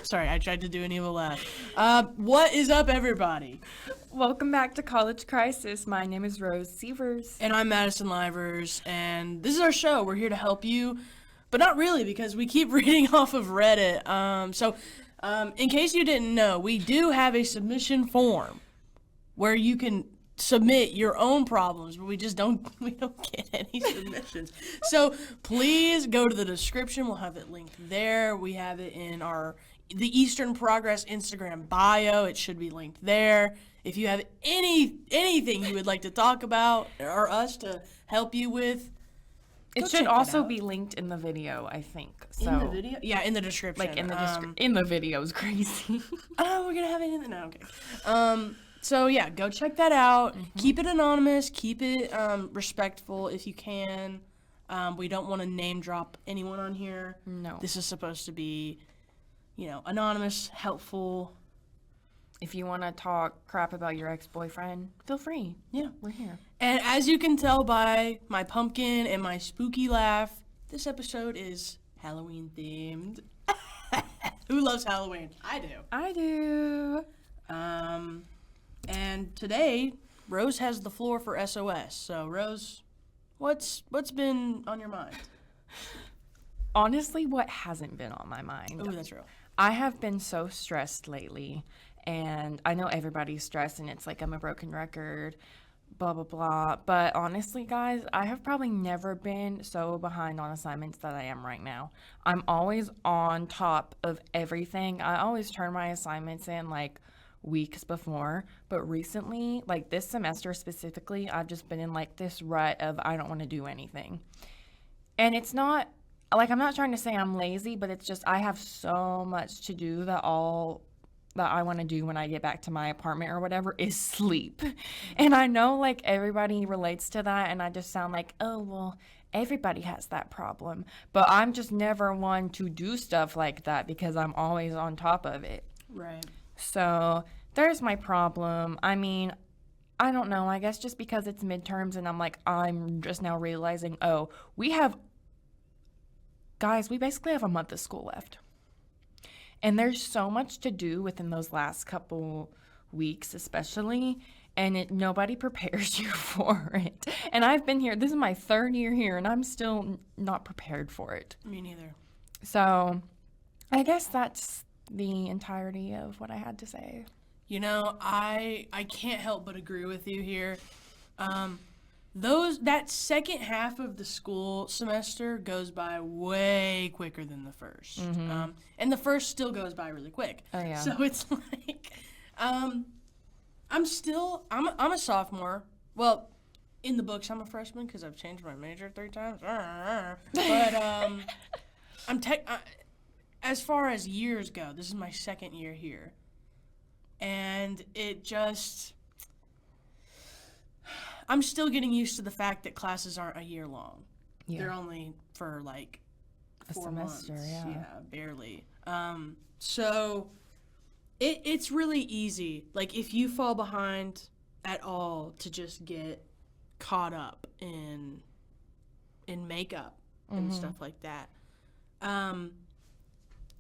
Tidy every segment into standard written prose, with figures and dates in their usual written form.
Sorry, I tried to do an evil laugh. What is up, everybody? Welcome back to College Crisis. My name is Rose Seivers. And I'm Madison Livers, and this is our show. We're here to help you, but not really, because we keep reading off of Reddit. In case you didn't know, we do have a submission form where you can submit your own problems, but we don't get any submissions. So please go to the description. We'll have it linked there. We have it in the Eastern Progress Instagram bio. It should be linked there. If you have anything you would like to talk about or us to help you with, it should also be linked in the video, I think. So in the video? Yeah, in the description. Like in the video is crazy. Oh, we're gonna have it in the no, okay. So yeah, go check that out. Mm-hmm. Keep it anonymous. Keep it respectful if you can. We don't want to name drop anyone on here. No. This is supposed to be, anonymous, helpful. If you want to talk crap about your ex-boyfriend, feel free. Yeah, we're here. And as you can tell by my pumpkin and my spooky laugh, this episode is Halloween themed. Who loves Halloween? I do. I do. And today, Rose has the floor for SOS. So, Rose, what's been on your mind? Honestly, what hasn't been on my mind? Oh, that's real. I have been so stressed lately, and I know everybody's stressed, and it's like I'm a broken record, blah, blah, blah. But honestly, guys, I have probably never been so behind on assignments that I am right now. I'm always on top of everything. I always turn my assignments in, weeks before, but recently, this semester specifically, I've just been in this rut of I don't want to do anything. And it's not I'm not trying to say I'm lazy, but it's just I have so much to do that all that I want to do when I get back to my apartment or whatever is sleep. And I know everybody relates to that, and I just sound like, oh well, everybody has that problem, but I'm just never one to do stuff like that because I'm always on top of it. Right. So there's my problem. I mean, I don't know. I guess just because it's midterms and I'm just now realizing, we basically have a month of school left. And there's so much to do within those last couple weeks, especially, and nobody prepares you for it. And I've been here. This is my third year here, and I'm still not prepared for it. Me neither. So I guess that's the entirety of what I had to say. I can't help but agree with you here. That second half of the school semester goes by way quicker than the first. Mm-hmm. And the first still goes by really quick. Oh yeah. So it's I'm a sophomore. Well, in the books I'm a freshman because I've changed my major 3 times. But as far as years go, this is my second year here. And I'm still getting used to the fact that classes aren't a year long. Yeah. They're only for 4 semester, months. Yeah, barely. So it's really easy. If you fall behind at all to just get caught up in makeup and mm-hmm. stuff like that.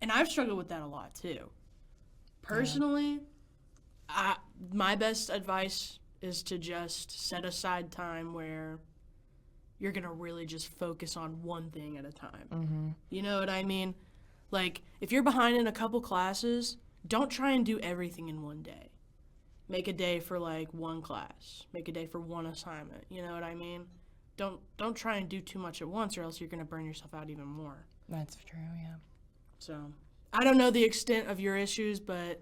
And I've struggled with that a lot too. Personally, my best advice is to just set aside time where you're going to really just focus on one thing at a time. Mm-hmm. You know what I mean? If you're behind in a couple classes, don't try and do everything in one day. Make a day for one class. Make a day for one assignment. You know what I mean? Don't try and do too much at once, or else you're going to burn yourself out even more. That's true, yeah. So, I don't know the extent of your issues, but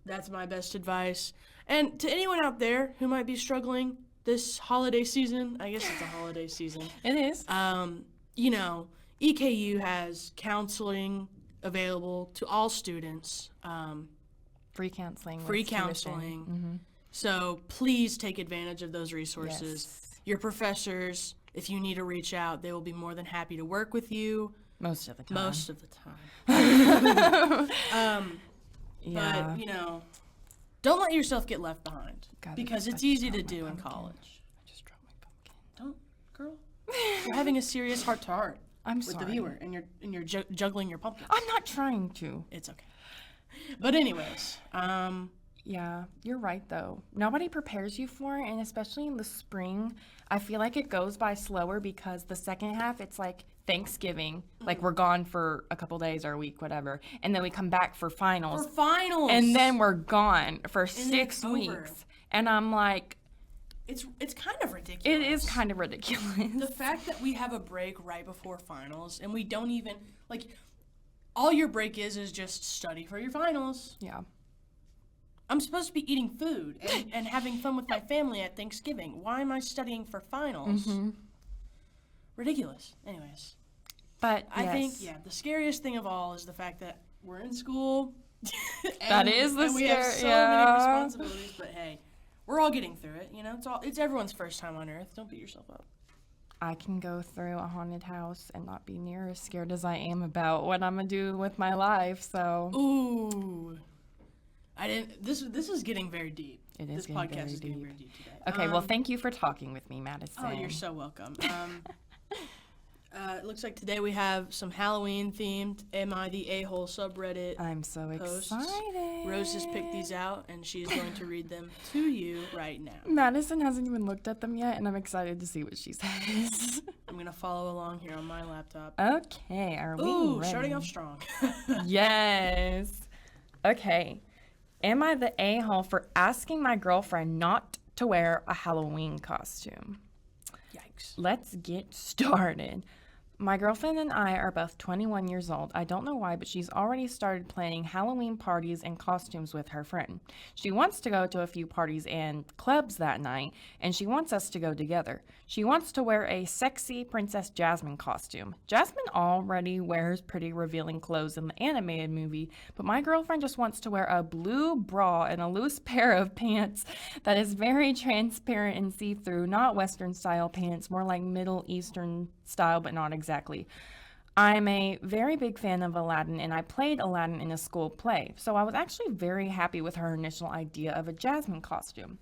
that's my best advice. And to anyone out there who might be struggling this holiday season, I guess it's a holiday season. It is. EKU has counseling available to all students. Free counseling. Free counseling. Mm-hmm. So please take advantage of those resources. Yes. Your professors, if you need to reach out, they will be more than happy to work with you. Most of the time. But, don't let yourself get left behind. Because it's easy to do in college. I just dropped my pumpkin. Don't, girl. You're having a serious heart-to-heart. I'm with sorry. the viewer, and you're juggling your pumpkins. I'm not trying to. It's okay. But anyways, Yeah, you're right, though. Nobody prepares you for it, and especially in the spring, I feel like it goes by slower because the second half, it's like Thanksgiving. Like, we're gone for a couple days or a week, whatever. And then we come back for finals. And then we're gone for 6 weeks. And I'm like... It's kind of ridiculous. It is kind of ridiculous. The fact that we have a break right before finals, and we don't even... Like, all your break is just study for your finals. Yeah. I'm supposed to be eating food and having fun with my family at Thanksgiving. Why am I studying for finals? Mm-hmm. Ridiculous. Anyways. But I think, the scariest thing of all is the fact that we're in school. That is the we have so many responsibilities, but hey, we're all getting through it. You know, it's everyone's first time on Earth. Don't beat yourself up. I can go through a haunted house and not be near as scared as I am about what I'm going to do with my life, so... Ooh. This is getting very deep. It is. This podcast is getting very deep today. Okay, well, thank you for talking with me, Madison. Oh, you're so welcome. It looks like today we have some Halloween themed Am I the A-Hole subreddit. I'm so posts. excited. Rose has picked these out, and she's going to read them to you right now. Madison hasn't even looked at them yet, and I'm excited to see what she says. I'm going to follow along here on my laptop. Okay, are we ready? Starting off strong. Yes. Okay. Am I the a-hole for asking my girlfriend not to wear a Halloween costume? Yikes. Let's get started. My girlfriend and I are both 21 years old. I don't know why, but she's already started planning Halloween parties and costumes with her friend. She wants to go to a few parties and clubs that night, and she wants us to go together. She wants to wear a sexy Princess Jasmine costume. Jasmine already wears pretty revealing clothes in the animated movie, but my girlfriend just wants to wear a blue bra and a loose pair of pants that is very transparent and see-through, not Western style pants, more like Middle Eastern style, but not exactly. I'm a very big fan of Aladdin, and I played Aladdin in a school play, so I was actually very happy with her initial idea of a Jasmine costume,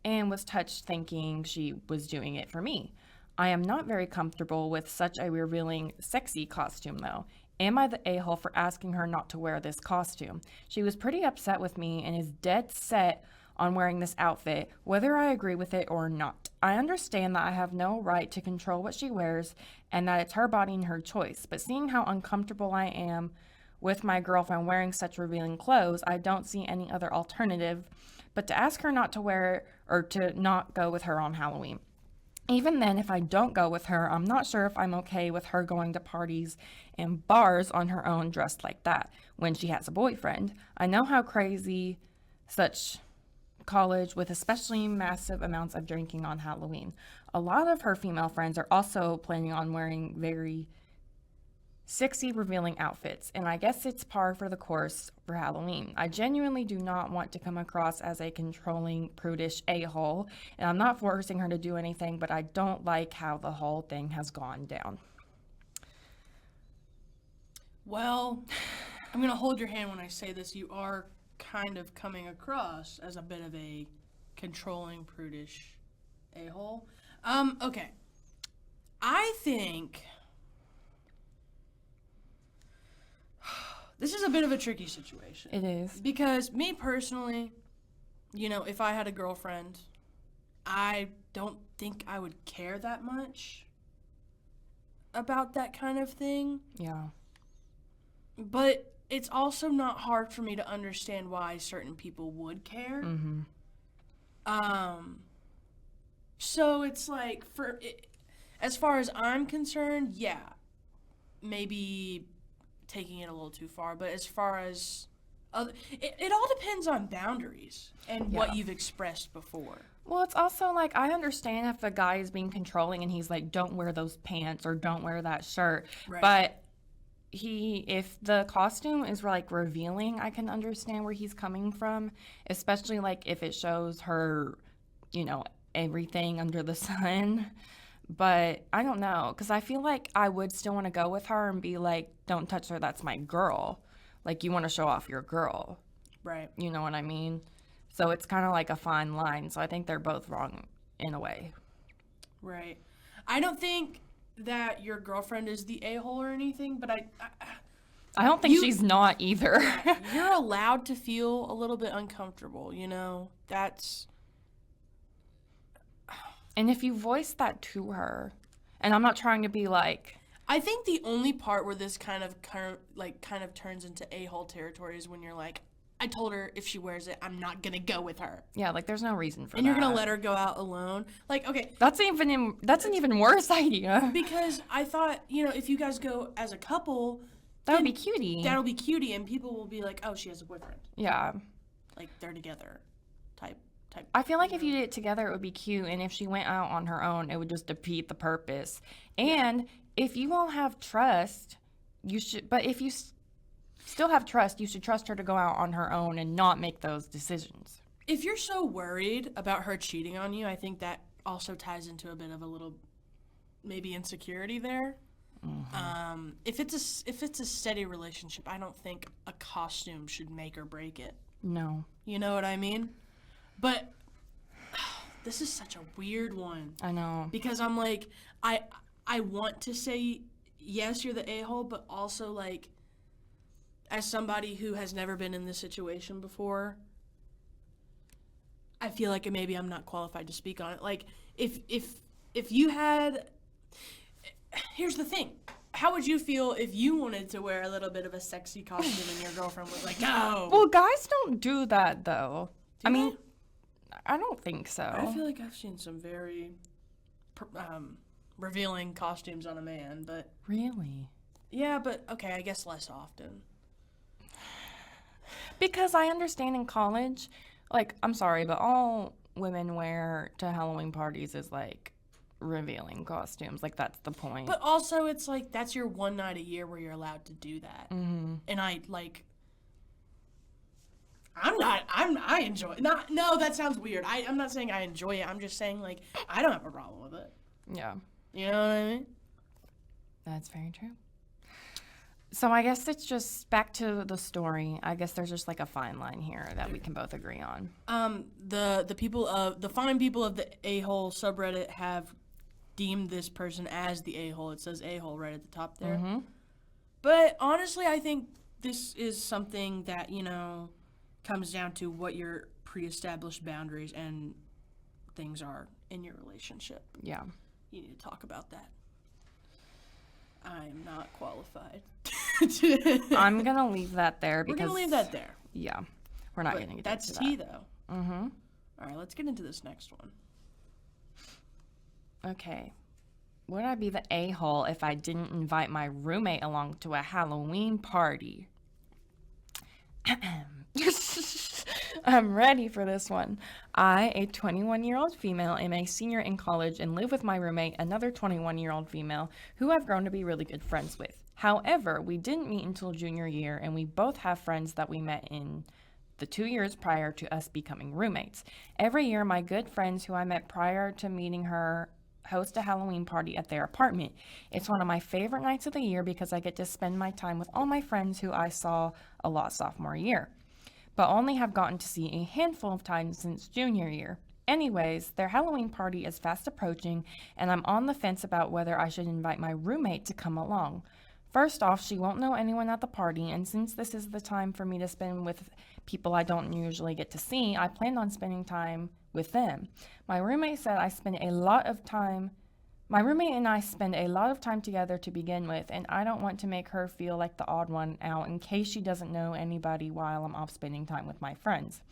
and was touched thinking she was doing it for me. I am not very comfortable with such a revealing, sexy costume, though. Am I the a-hole for asking her not to wear this costume? She was pretty upset with me and is dead set on wearing this outfit, whether I agree with it or not. I understand that I have no right to control what she wears and that it's her body and her choice, but seeing how uncomfortable I am with my girlfriend wearing such revealing clothes, I don't see any other alternative but to ask her not to wear or to not go with her on Halloween. Even then, if I don't go with her, I'm not sure if I'm okay with her going to parties and bars on her own dressed like that when she has a boyfriend. I know how crazy such college with especially massive amounts of drinking on Halloween. A lot of her female friends are also planning on wearing very sexy revealing outfits, and I guess it's par for the course for Halloween. I genuinely do not want to come across as a controlling, prudish a-hole, and I'm not forcing her to do anything, but I don't like how the whole thing has gone down. Well, I'm going to hold your hand when I say this. You are kind of coming across as a bit of a controlling, prudish a-hole. Okay. I think this is a bit of a tricky situation. It is. Because me personally, if I had a girlfriend, I don't think I would care that much about that kind of thing. Yeah. But it's also not hard for me to understand why certain people would care. Mm-hmm. So it's like, as far as I'm concerned, yeah, maybe taking it a little too far. But as far as it all depends on boundaries and what you've expressed before. Well, it's also like, I understand if a guy is being controlling and he's like, don't wear those pants or don't wear that shirt. Right. But if the costume is like revealing, I can understand where he's coming from, especially like if it shows her, everything under the sun. But I don't know, because I feel like I would still want to go with her and be like, don't touch her, that's my girl. Like, you want to show off your girl. Right. You know what I mean? So it's kind of like a fine line. So I think they're both wrong in a way. Right. I don't think that your girlfriend is the a-hole or anything, but I don't think she's not either. you're allowed to feel a little bit uncomfortable, That's... And if you voice that to her, and I'm not trying to be like... I think the only part where this kind of turns into a-hole territory is when you're like, I told her if she wears it, I'm not gonna go with her. Yeah, like there's no reason for that. And you're gonna let her go out alone. Like, okay. That's an even worse idea. Because I thought, if you guys go as a couple, that would be cutie. That'll be cutie, and people will be like, oh, she has a boyfriend. Yeah. Like they're together, type. I feel like if you did it together, it would be cute, and if she went out on her own, it would just defeat the purpose. And if you all have trust, you should. But if you still have trust, you should trust her to go out on her own and not make those decisions. If you're so worried about her cheating on you, I think that also ties into a bit of a little, maybe insecurity there. Mm-hmm. If it's a steady relationship, I don't think a costume should make or break it. No. You know what I mean? But this is such a weird one. I know. Because I'm like, I want to say yes, you're the a-hole, but also like, as somebody who has never been in this situation before, I feel like maybe I'm not qualified to speak on it. Like, if you had... Here's the thing. How would you feel if you wanted to wear a little bit of a sexy costume and your girlfriend was like, no? Well, guys don't do that, though. I mean, I don't think so. I feel like I've seen some very revealing costumes on a man, but... Really? Yeah, but, okay, I guess less often. Because I understand in college, like, I'm sorry, but all women wear to Halloween parties is, like, revealing costumes. Like, that's the point. But also, it's, like, that's your one night a year where you're allowed to do that. Mm-hmm. And I enjoy it. No, that sounds weird. I'm not saying I enjoy it. I'm just saying, like, I don't have a problem with it. Yeah. You know what I mean? That's very true. So I guess it's just back to the story. I guess there's just like a fine line here that we can both agree on. The fine people of the a-hole subreddit have deemed this person as the a-hole. It says a-hole right at the top there. Mm-hmm. But honestly, I think this is something that, comes down to what your pre-established boundaries and things are in your relationship. Yeah. You need to talk about that. I'm not qualified. I'm going to leave that there because... We're going to leave that there. Yeah. We're not going to get into that. That's tea, though. Mm-hmm. All right, let's get into this next one. Okay. Would I be the a-hole if I didn't invite my roommate along to a Halloween party? I'm ready for this one. I, a 21-year-old female, am a senior in college and live with my roommate, another 21-year-old female, who I've grown to be really good friends with. However, we didn't meet until junior year, and we both have friends that we met in the 2 years prior to us becoming roommates. Every year, my good friends who I met prior to meeting her host a Halloween party at their apartment. It's one of my favorite nights of the year because I get to spend my time with all my friends who I saw a lot sophomore year, but only have gotten to see a handful of times since junior year. Anyways, their Halloween party is fast approaching, and I'm on the fence about whether I should invite my roommate to come along. First off, she won't know anyone at the party, and since this is the time for me to spend with people I don't usually get to see, I plan on spending time with them. My roommate and I spend a lot of time together to begin with, and I don't want to make her feel like the odd one out in case she doesn't know anybody while I'm off spending time with my friends.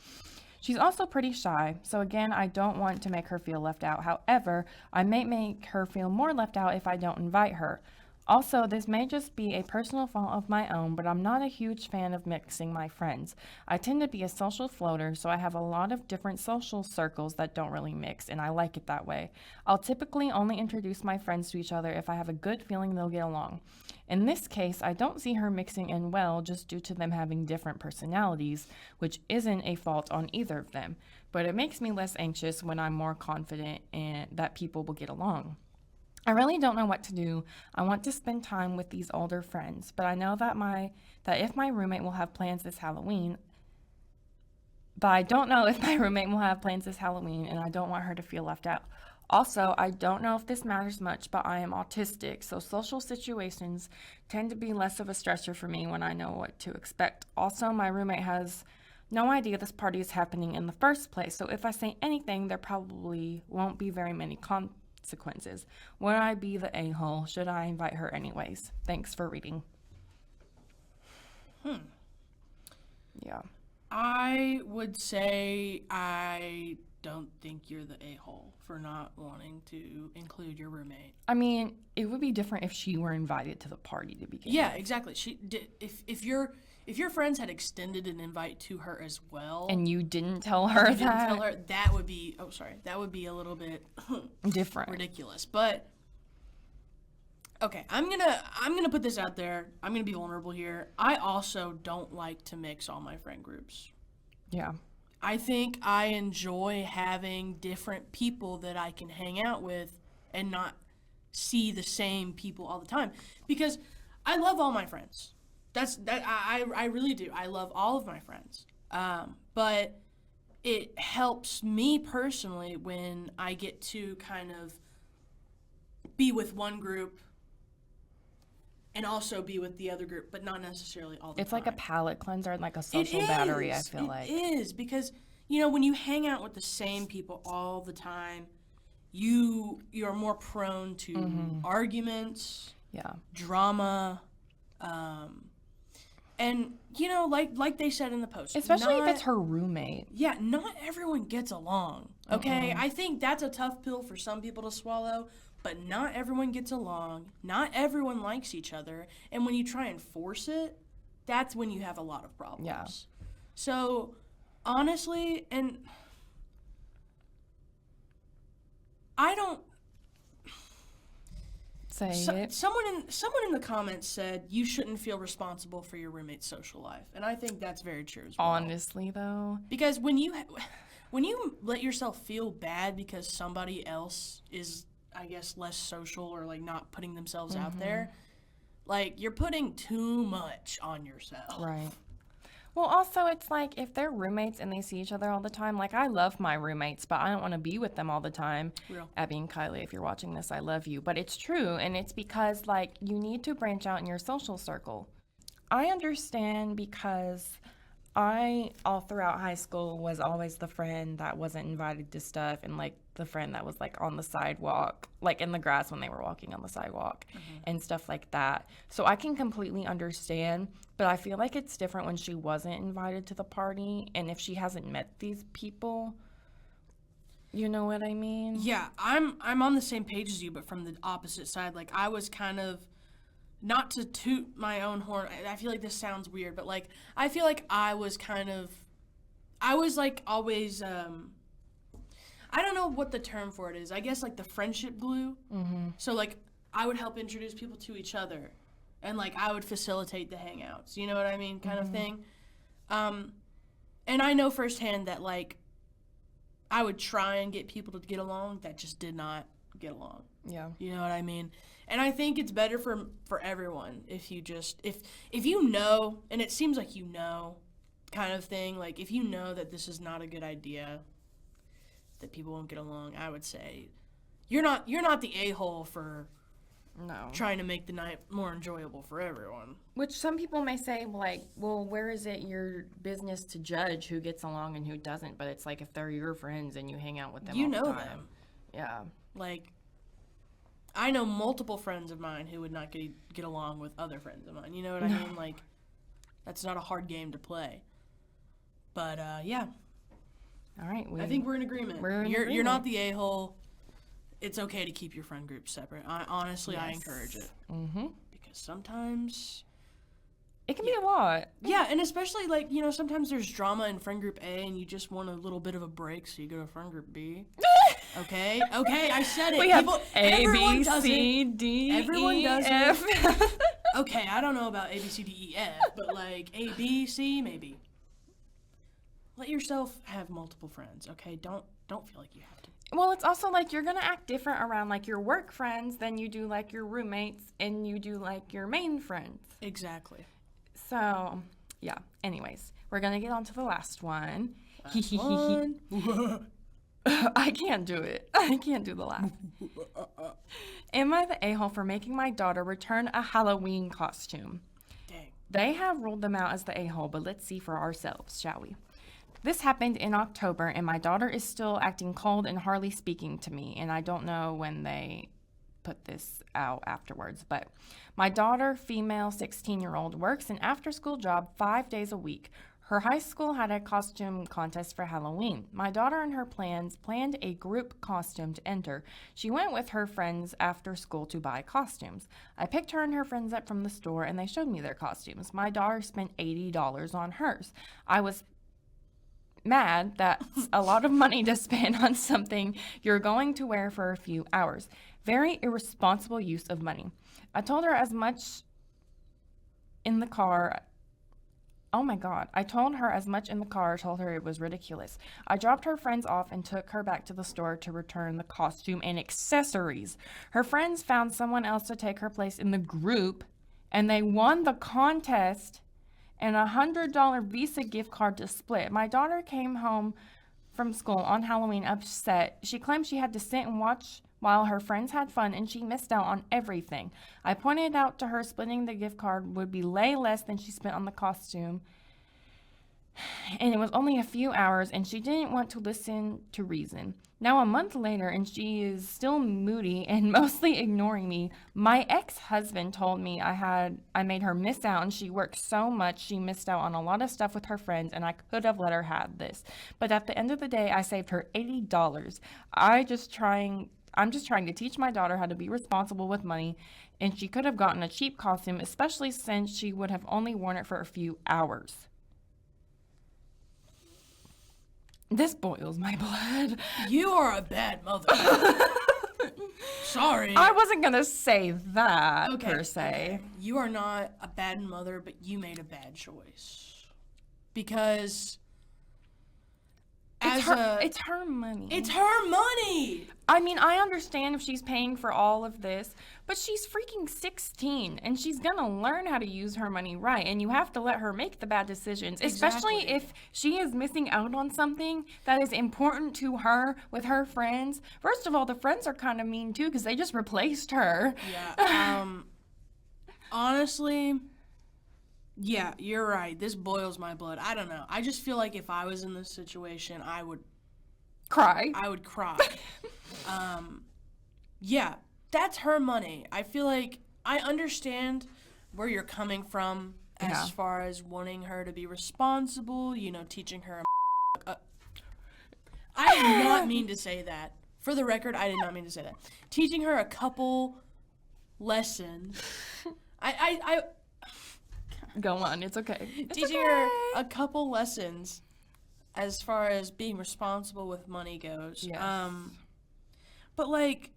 She's also pretty shy, so again, I don't want to make her feel left out. However, I may make her feel more left out if I don't invite her. Also, this may just be a personal fault of my own, but I'm not a huge fan of mixing my friends. I tend to be a social floater, so I have a lot of different social circles that don't really mix, and I like it that way. I'll typically only introduce my friends to each other if I have a good feeling they'll get along. In this case, I don't see her mixing in well just due to them having different personalities, which isn't a fault on either of them, but it makes me less anxious when I'm more confident that people will get along. I really don't know what to do. I want to spend time with these older friends, but I know that if my roommate will have plans this Halloween, and I don't want her to feel left out. Also, I don't know if this matters much, but I am autistic, so social situations tend to be less of a stressor for me when I know what to expect. Also, my roommate has no idea this party is happening in the first place, so if I say anything, there probably won't be very many consequences. Would I be the a-hole? Should I invite her anyways? Thanks for reading. Yeah. I would say I don't think you're the a-hole for not wanting to include your roommate. I mean, it would be different if she were invited to the party to begin Yeah, with. exactly. She did. If your friends had extended an invite to her as well, And you didn't tell her you didn't that? tell her, that would be that would be a little bit Different. ridiculous. But okay, I'm gonna put this out there. I'm gonna be vulnerable here. I also don't like to mix all my friend groups. Yeah. I think I enjoy having different people that I can hang out with and not see the same people all the time, because I love all my friends. I really do. I love all of my friends. But it helps me personally when I get to kind of be with one group and also be with the other group, but not necessarily all the It's time. like a palate cleanser and like a It social battery, I feel It like. is, because, you know, when you hang out with the same people all the time, you're more prone to arguments, Yeah. drama, and, you know, like they said in the post, Especially if not- it's her roommate. yeah, not everyone gets along, okay? I think that's a tough pill for some people to swallow, but not everyone gets along. Not everyone likes each other. And when you try and force it, that's when you have a lot of problems. Yeah. So, honestly, and I don't... Say it. Someone in the comments said you shouldn't feel responsible for your roommate's social life. And I think that's very true as well. Honestly, though. Because when you let yourself feel bad because somebody else is, I guess, less social or like not putting themselves out there, like you're putting too much on yourself. Right. Well, also, it's like if they're roommates and they see each other all the time, like I love my roommates, but I don't want to be with them all the time. Real. Abby and Kylie, if you're watching this, I love you. But it's true, and it's because like you need to branch out in your social circle. I understand because I, all throughout high school, was always the friend that wasn't invited to stuff and like the friend that was like on the sidewalk, like in the grass when they were walking on the sidewalk and stuff like that. So I can completely understand, but I feel like it's different when she wasn't invited to the party and if she hasn't met these people. You know what I mean? Yeah, I'm on the same page as you, but from the opposite side. Like I was kind of, not to toot my own horn, I feel like this sounds weird, but like I feel like I was like always I don't know what the term for it is. I guess like the friendship glue. So like I would help introduce people to each other, and like I would facilitate the hangouts. You know what I mean, kind of thing. And I know firsthand that like I would try and get people to get along that just did not get along. Yeah. You know what I mean? And I think it's better for everyone if you just if you know, and it seems like you know, kind of thing. Like if you know that this is not a good idea, that people won't get along, I would say you're not the a-hole for No. trying to make the night more enjoyable for everyone. Which some people may say, like, well, where is it your business to judge who gets along and who doesn't? But it's like if they're your friends and you hang out with them You all know the time. them. Yeah. Like I know multiple friends of mine who would not get along with other friends of mine. You know what I mean? Like that's not a hard game to play. But yeah. All right. I think we're in agreement. We're in You're not agreement. the a-hole. It's okay to keep your friend group separate. I Yes. encourage it. Mm-hmm. Because sometimes... It can be a lot. Yeah, and especially, like, you know, sometimes there's drama in friend group A and you just want a little bit of a break, so you go to friend group B. Okay, I said it. We have everyone A, B, does C, it. D, Everyone E, does it. F. Okay, I don't know about A, B, C, D, E, F, but, like, A, B, C, maybe. Let yourself have multiple friends, okay? Don't feel like you have to. Well, it's also like you're going to act different around like your work friends than you do like your roommates and you do like your main friends. Exactly. So, yeah. Anyways, we're going to get on to the last one. One. I can't do it. I can't do the laugh. Am I the a-hole for making my daughter return a Halloween costume? Dang. They have ruled them out as the a-hole, but let's see for ourselves, shall we? This happened in October, and my daughter is still acting cold and hardly speaking to me, and I don't know when they put this out afterwards, but my daughter, female 16-year-old, works an after-school job 5 days a week. Her high school had a costume contest for Halloween. My daughter and her planned a group costume to enter. She went with her friends after school to buy costumes. I picked her and her friends up from the store, and they showed me their costumes. My daughter spent $80 on hers. I was mad. That's a lot of money to spend on something you're going to wear for a few hours. Very irresponsible use of money. I told her as much in the car. Oh my God. I told her as much in the car, told her it was ridiculous. I dropped her friends off and took her back to the store to return the costume and accessories. Her friends found someone else to take her place in the group, and they won the contest and a $100 Visa gift card to split. My daughter came home from school on Halloween upset. She claimed she had to sit and watch while her friends had fun, and she missed out on everything. I pointed out to her splitting the gift card would be way less than she spent on the costume, and it was only a few hours, and she didn't want to listen to reason. Now a month later, and she is still moody and mostly ignoring me. My ex-husband told me I made her miss out, and she worked so much she missed out on a lot of stuff with her friends, and I could have let her have this. But at the end of the day, I saved her $80. I'm just trying to teach my daughter how to be responsible with money, and she could have gotten a cheap costume, especially since she would have only worn it for a few hours. This boils my blood. You are a bad mother. Sorry. I wasn't going to say that, per se. You are not a bad mother, but you made a bad choice. Because it's her money. It's her money. I mean, I understand if she's paying for all of this, but she's freaking 16, and she's going to learn how to use her money right, and you have to let her make the bad decisions, especially if she is missing out on something that is important to her with her friends. First of all, the friends are kind of mean, too, because they just replaced her. Yeah, honestly, yeah, you're right. This boils my blood. I don't know. I just feel like if I was in this situation, I would cry. Yeah, that's her money. I feel like I understand where you're coming from as far as wanting her to be responsible, teaching her I did not mean to say that. For the record, I did not mean to say that. Teaching her a couple lessons. I Go on, it's okay. Teaching her a couple lessons as far as being responsible with money goes. Yes. But like,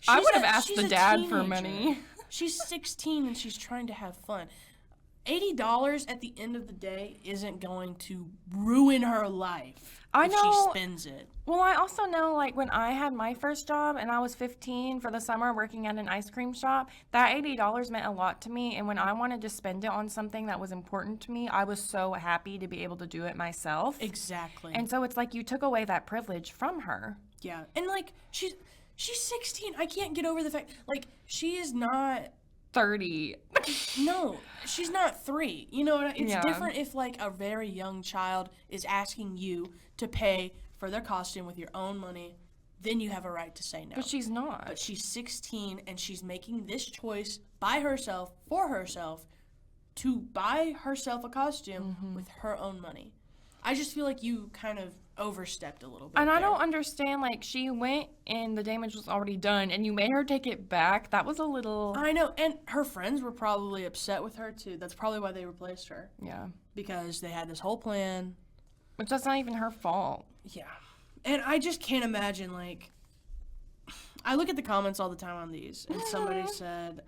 I would have asked the dad for money. She's 16 and she's trying to have fun. $80 at the end of the day isn't going to ruin her life if she spends it. Well, I also know, like, when I had my first job and I was 15 for the summer working at an ice cream shop, that $80 meant a lot to me. And when I wanted to spend it on something that was important to me, I was so happy to be able to do it myself. Exactly. And so it's like you took away that privilege from her. Yeah. And, like, she's 16. I can't get over the fact, like, she is not 30. No, she's not 3. You know what I mean? It's different if, like, a very young child is asking you to pay for their costume with your own money, then you have a right to say no. But she's not. But she's 16 and she's making this choice by herself, for herself, to buy herself a costume with her own money. I just feel like you kind of overstepped a little bit. And I don't understand, like, she went and the damage was already done and you made her take it back. That was a little... I know, and her friends were probably upset with her too. That's probably why they replaced her. Yeah. Because they had this whole plan. Which that's not even her fault. Yeah. And I just can't imagine, like... I look at the comments all the time on these, and somebody said,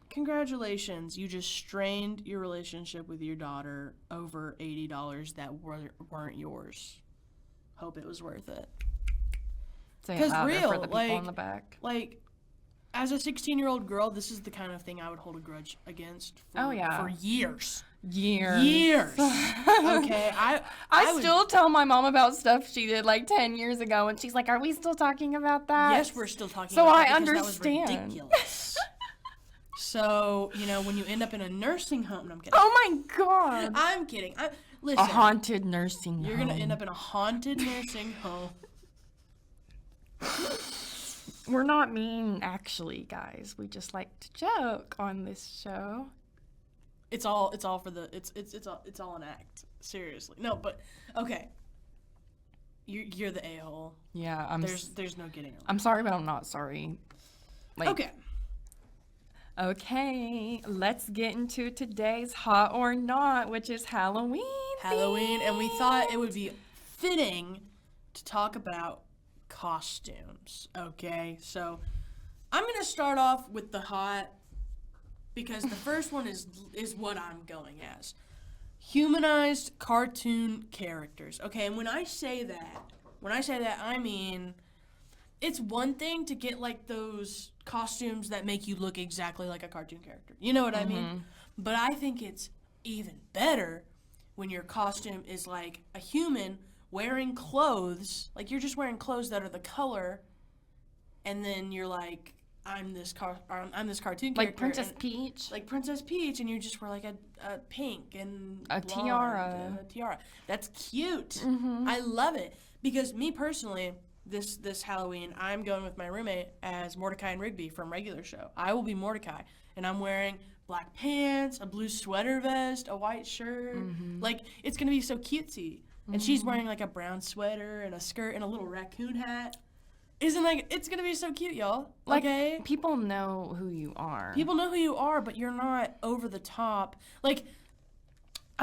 congratulations, you just strained your relationship with your daughter over $80 that weren't yours. Hope it was worth it. Because real, for the people in the back. Like, as a 16-year-old girl, this is the kind of thing I would hold a grudge against for years. Years. Years. Okay, I still tell my mom about stuff she did like 10 years ago, and she's like, "Are we still talking about that?" Yes, we're still talking so about I that understand. That was ridiculous. So, when you end up in a nursing home, no, I'm kidding. Oh my god. I'm kidding. Listen. A haunted nursing home. You're going to end up in a haunted nursing home. We're not mean, actually, guys. We just like to joke on this show. It's all for the it's all an act. Seriously. No, but okay. You're the a-hole. Yeah, there's no getting around. I'm sorry, but I'm not sorry. Okay, let's get into today's hot or not, which is Halloween. And we thought it would be fitting to talk about costumes. Okay, so I'm gonna start off with the hot because the first one is what I'm going as. Humanized cartoon characters. Okay, and when I say that, I mean it's one thing to get like those costumes that make you look exactly like a cartoon character. You know what I mean? But I think it's even better when your costume is like a human wearing clothes. Like you're just wearing clothes that are the color, and then you're like, I'm this cartoon character. Like Princess Peach? Like Princess Peach, and you just wear like a pink and a blonde, tiara. A tiara. That's cute. I love it. Because me personally, this Halloween, I'm going with my roommate as Mordecai and Rigby from regular show. I will be Mordecai, and I'm wearing black pants, a blue sweater vest, a white shirt. Like, it's going to be so cutesy. And she's wearing, like, a brown sweater and a skirt and a little raccoon hat. It's going to be so cute, y'all. Like, okay? people know who you are. People know who you are, but you're not over the top. Like,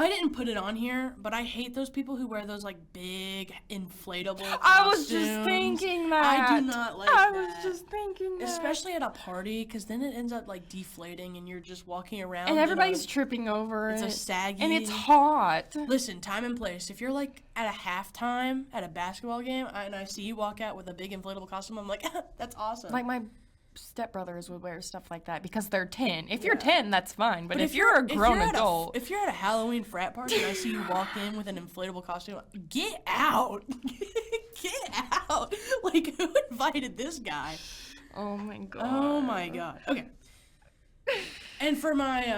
I didn't put it on here, but I hate those people who wear those, like, big, inflatable costumes. I was just thinking that. I do not like that. I was just thinking that. Especially at a party, because then it ends up, like, deflating, and you're just walking around. And everybody's tripping over it. it. It's a saggy. And it's hot. Listen, time and place. If you're, like, at a halftime at a basketball game, and I see you walk out with a big inflatable costume, I'm like, that's awesome. Like, my stepbrothers would wear stuff like that because they're 10. If you're 10, that's fine. But if you're a grown adult. If you're at a Halloween frat party and I see you walk in with an inflatable costume, get out. Get out. Like, who invited this guy? Oh my god. Oh my god. Okay. And for my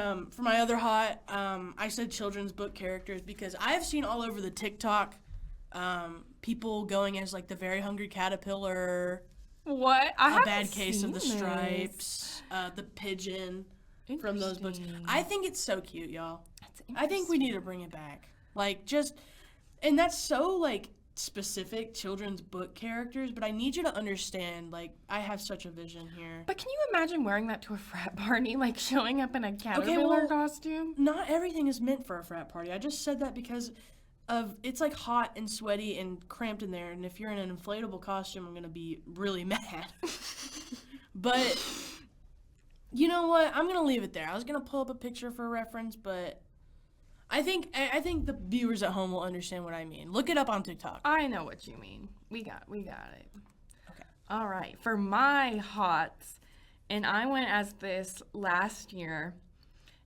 other hot, I said children's book characters because I've seen all over the TikTok people going as like the Very Hungry Caterpillar. What? A Bad Case of the Stripes, the pigeon from those books. I think it's so cute, y'all. I think we need to bring it back. Like, and that's so, like, specific children's book characters, but I need you to understand, like, I have such a vision here. But can you imagine wearing that to a frat party, like showing up in a caterpillar costume? Not everything is meant for a frat party. I just said that because it's like hot and sweaty and cramped in there, and if you're in an inflatable costume, I'm gonna be really mad. But you know what? I'm gonna leave it there. I was gonna pull up a picture for reference, but I think the viewers at home will understand what I mean. Look it up on TikTok. I know what you mean. We got it. Okay. All right. For my hots, and I went as this last year.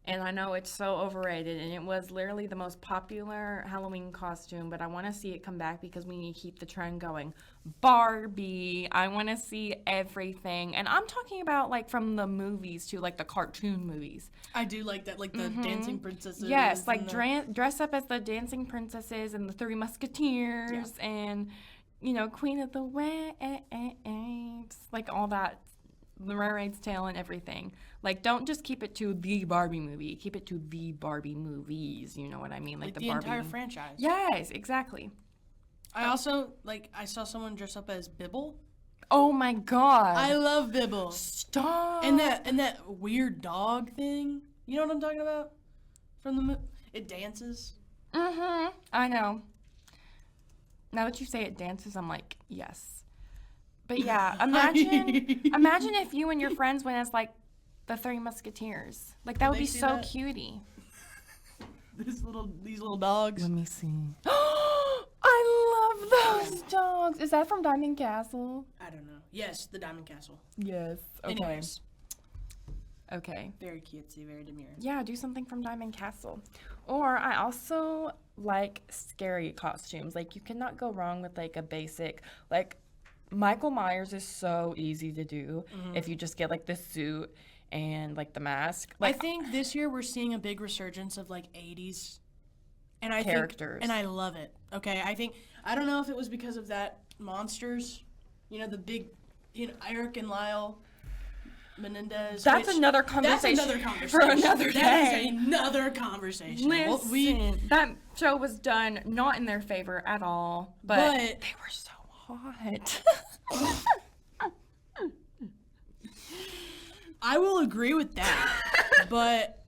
And I know it's so overrated, and it was literally the most popular Halloween costume, but I want to see it come back because we need to keep the trend going. Barbie. I want to see everything. And I'm talking about, like, from the movies to, like, the cartoon movies. I do like that, like the dancing princesses. Yes, like dress up as the dancing princesses and the Three Musketeers and, Queen of the Waves. Like, all that. The Mermaid's Tale and everything. Like, don't just keep it to the Barbie movie. Keep it to the Barbie movies. You know what I mean? Like the Barbie entire franchise. Yes, exactly. I also, I saw someone dress up as Bibble. Oh my god. I love Bibble. Stop. And that weird dog thing. You know what I'm talking about? From the movie. It dances. I know. Now that you say it dances, I'm like, yes. But yeah, imagine if you and your friends went as, like, the Three Musketeers. Like, that would be so cutie. These little dogs. Let me see. I love those dogs. Is that from Diamond Castle? I don't know. Yes, the Diamond Castle. Yes. Okay. Anyways. Okay. Very cutesy, very demure. Yeah, do something from Diamond Castle. Or I also like scary costumes. Like, you cannot go wrong with like a basic, like, Michael Myers is so easy to do if you just get like the suit and like the mask. Like, I think this year we're seeing a big resurgence of like 80s and Characters. and I love it. Okay, I don't know if it was because of that Monsters, the big, Eric and Lyle Menendez. That's another conversation. That's another conversation for another day. That is another conversation. Listen, that show was done not in their favor at all, but they were so hot. I will agree with that, but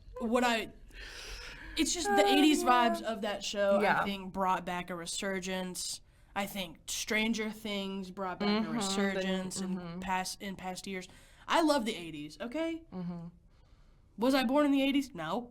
it's just the 80s vibes of that show, I think, brought back a resurgence. I think Stranger Things brought back a resurgence in past years. I love the 80s, okay? Was I born in the 80s? No.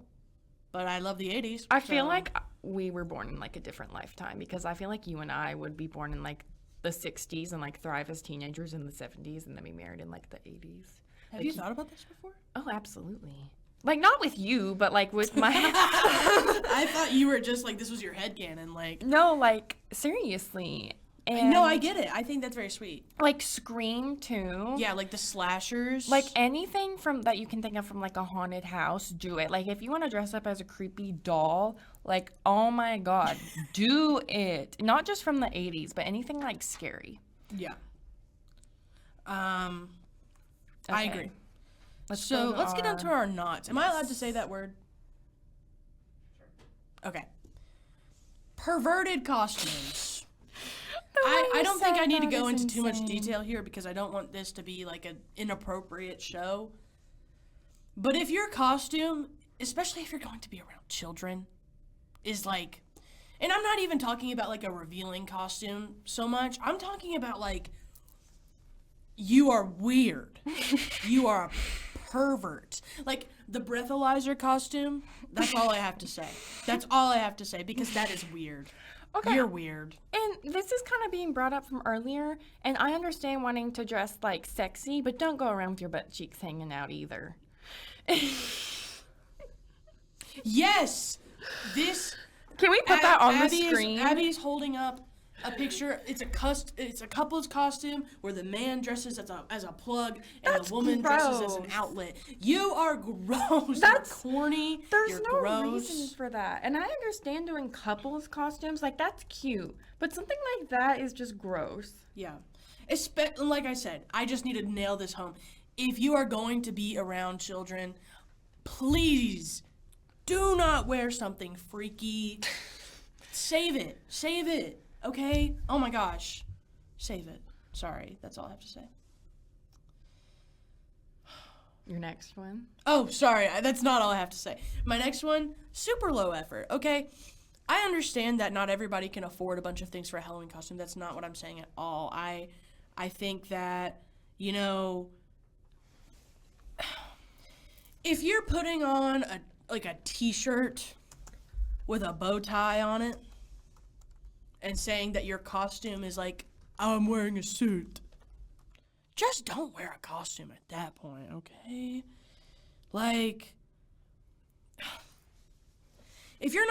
But I love the 80s. I feel like we were born in like a different lifetime, because I feel like you and I would be born in like the 60s and like thrive as teenagers in the 70s and then be married in like the 80s. Have you thought about this before? Oh, absolutely. Like, not with you, but like with my... I thought you were just like, this was your headcanon, like... No, like, seriously. And no, I get it. I think that's very sweet. Like Scream too. Yeah, like the slashers. Like anything from that you can think of from like a haunted house, do it. Like if you want to dress up as a creepy doll, like, oh my god, do it. Not just from the 80s, but anything like scary. Yeah. Okay. I agree. Let's get into our knots. Am I allowed to say that word? Okay. Perverted costumes. I don't think I need to go into too much detail here, because I don't want this to be like an inappropriate show. But if your costume, especially if you're going to be around children, is like, and I'm not even talking about like a revealing costume so much. I'm talking about like, you are weird. You are a pervert. Like the breathalyzer costume, that's all I have to say. That's all I have to say, because that is weird. Okay. You're weird. And this is kind of being brought up from earlier, and I understand wanting to dress like sexy, but don't go around with your butt cheeks hanging out either. Yes! Can we put that on the screen? Abby's holding up a picture. It's a couple's costume where the man dresses as a plug and the woman dresses as an outlet. You are gross. That's corny. There's no reason for that. And I understand doing couples costumes, like that's cute, but something like that is just gross. Yeah. Like I said, I just need to nail this home. If you are going to be around children, please do not wear something freaky. Save it. Save it. Okay? Oh my gosh. Save it. Sorry. That's all I have to say. Your next one? Oh, sorry. That's not all I have to say. My next one, super low effort. Okay? I understand that not everybody can afford a bunch of things for a Halloween costume. That's not what I'm saying at all. I think that, if you're putting on a t-shirt with a bow tie on it, and saying that your costume is like, I'm wearing a suit, just don't wear a costume at that point, okay? Like, if you're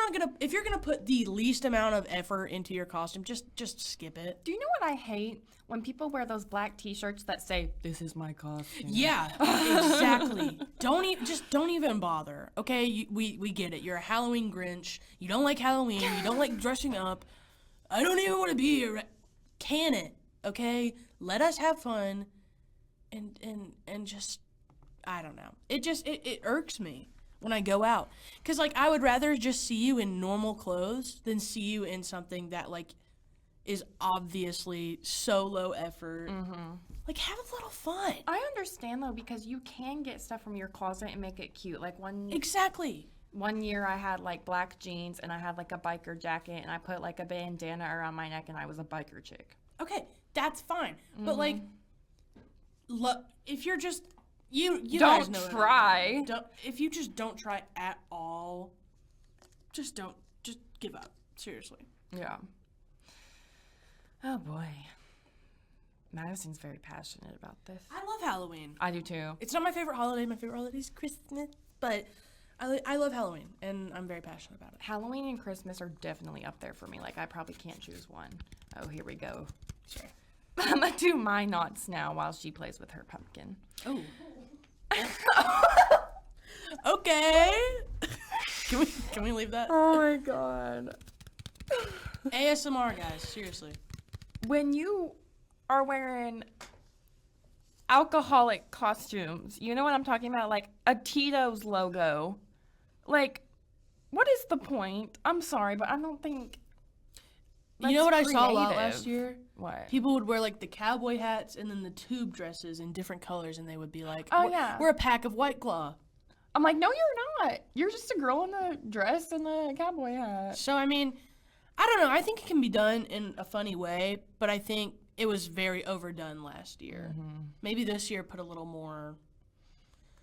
gonna put the least amount of effort into your costume, just skip it. Do you know what I hate? When people wear those black t-shirts that say, "This is my costume." Yeah, exactly. Don't even bother, okay? We get it. You're a Halloween Grinch. You don't like Halloween. You don't like dressing up. I don't even want to be here. Can it, okay? Let us have fun, and just, I don't know. It irks me when I go out, because like I would rather just see you in normal clothes than see you in something that like is obviously so low effort. Like, have a little fun. I understand though, because you can get stuff from your closet and make it cute. Like Exactly. One year I had like black jeans and I had like a biker jacket and I put like a bandana around my neck and I was a biker chick. Okay, that's fine. But like, if you're just you don't guys know try. If you just don't try at all, just give up. Seriously. Yeah. Oh boy. Madison's very passionate about this. I love Halloween. I do too. It's not my favorite holiday. My favorite holiday is Christmas, but I love Halloween, and I'm very passionate about it. Halloween and Christmas are definitely up there for me. Like, I probably can't choose one. Oh, here we go. Sure. I'm gonna do my knots now while she plays with her pumpkin. Oh. Okay. Can we leave that? Oh my god. ASMR, guys. Seriously. When you are wearing alcoholic costumes, you know what I'm talking about? Like a Tito's logo. Like, what is the point? I'm sorry, but I don't think. You know what I saw a lot creative. last year? What? People would wear like the cowboy hats and then the tube dresses in different colors, and they would be like, Oh, yeah. we're a pack of White Claw." I'm like, no, you're not. You're just a girl in a dress and a cowboy hat. So I mean, I don't know. I think it can be done in a funny way, but I think it was very overdone last year. Mm-hmm. Maybe this year put a little more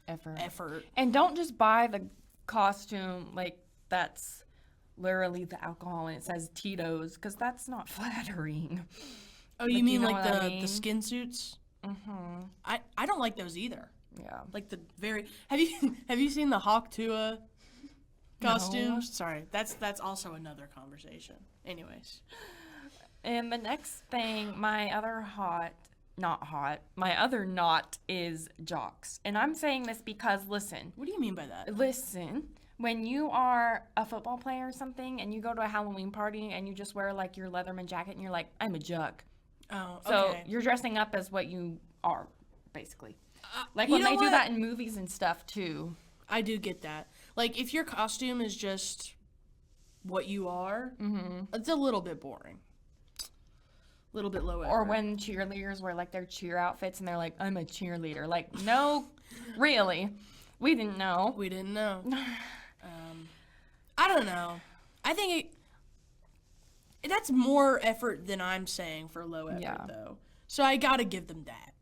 effort. And don't just buy the costume like that's literally the alcohol and it says Tito's, because that's not flattering. Oh, Like, you mean you know like what I the mean? skin suits? Mm-hmm. I don't like those either. Yeah. Like the very have you seen the Hawk Tuah costumes? No. Sorry, that's also another conversation. Anyways, And the next thing, my other knot is jocks. And I'm saying this because, listen, what do you mean by that? when you are a football player or something and you go to a Halloween party and you just wear like your Leatherman jacket and you're like, I'm a jock. Oh, So okay. you're dressing up as what you are, basically. Like you when know they do what? that in movies and stuff too. I do get that. Like if your costume is just what you are, it's a little bit boring. A little bit low effort. Or when cheerleaders wear like their cheer outfits and they're like, I'm a cheerleader. Like, no, really. We didn't know. We didn't know. I don't know. I think that's more effort than I'm saying for low effort, though. So I gotta give them that.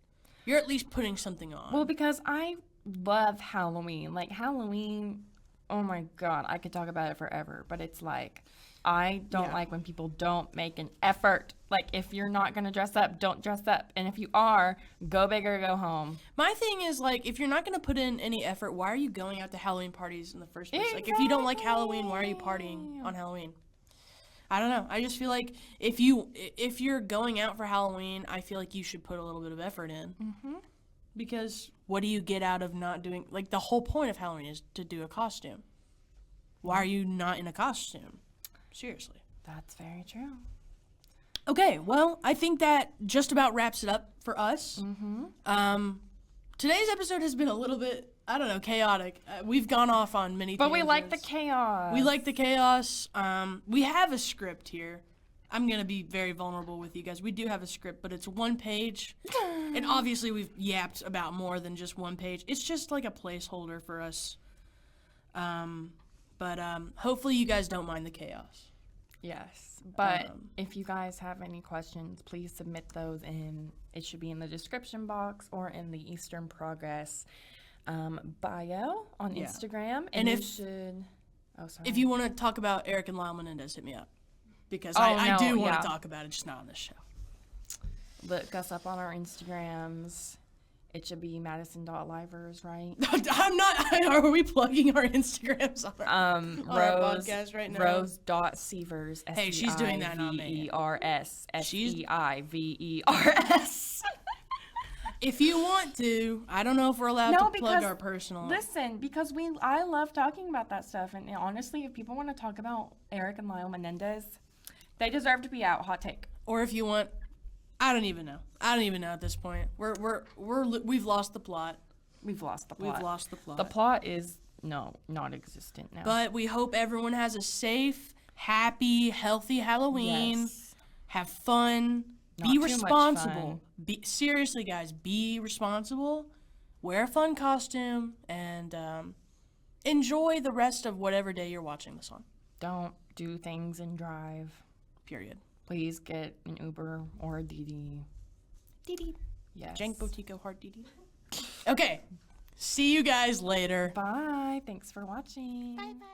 You're at least putting something on. Well, because I love Halloween. Like, Halloween, oh my God, I could talk about it forever. But it's like, I don't like when people don't make an effort. Like, if you're not going to dress up, don't dress up. And if you are, go big or go home. My thing is, like, if you're not going to put in any effort, why are you going out to Halloween parties in the first place? Like, if you don't like Halloween, why are you partying on Halloween? I don't know. I just feel like if you're going out for Halloween, I feel like you should put a little bit of effort in. Mm-hmm. Because what do you get out of not doing... Like, the whole point of Halloween is to do a costume. Why are you not in a costume? Seriously. That's very true. Okay, well, I think that just about wraps it up for us. Mm-hmm. Today's episode has been a little bit, I don't know, chaotic. We've gone off on many But we like the tangents. chaos. We like the chaos. We have a script here. I'm going to be very vulnerable with you guys. We do have a script, but it's one page. And obviously we've yapped about more than just one page. It's just like a placeholder for us. But hopefully you guys don't mind the chaos. Yes, but if you guys have any questions, please submit those in. It should be in the description box or in the Eastern Progress bio on Instagram. And if you want to talk about Eric and Lyle Menendez, hit me up. Because Oh, I no, do want yeah. to talk about it, just not on this show. Look us up on our Instagrams. It should be Madison.Livers, right? I'm not. Are we plugging our Instagrams on our, Rose, podcast right now? Rose.Seivers. Hey, she's doing that, not me. Seivers. Seivers. If you want to, I don't know if we're allowed to plug our personal. Listen, because I love talking about that stuff, and honestly, if people want to talk about Eric and Lyle Menendez, they deserve to be out. Hot take. Or if you want, I don't even know. I don't even know at this point. We've lost the plot. We've lost the plot. We've lost the plot. The plot is non-existent now. But we hope everyone has a safe, happy, healthy Halloween. Yes. Have fun. Not Be too much responsible. fun. Seriously, guys, be responsible. Wear a fun costume and enjoy the rest of whatever day you're watching this on. Don't do things and drive. Period. Please get an Uber or a Didi. Didi. Yes. Jank Botico Heart Didi. Okay. See you guys later. Bye. Thanks for watching. Bye-bye.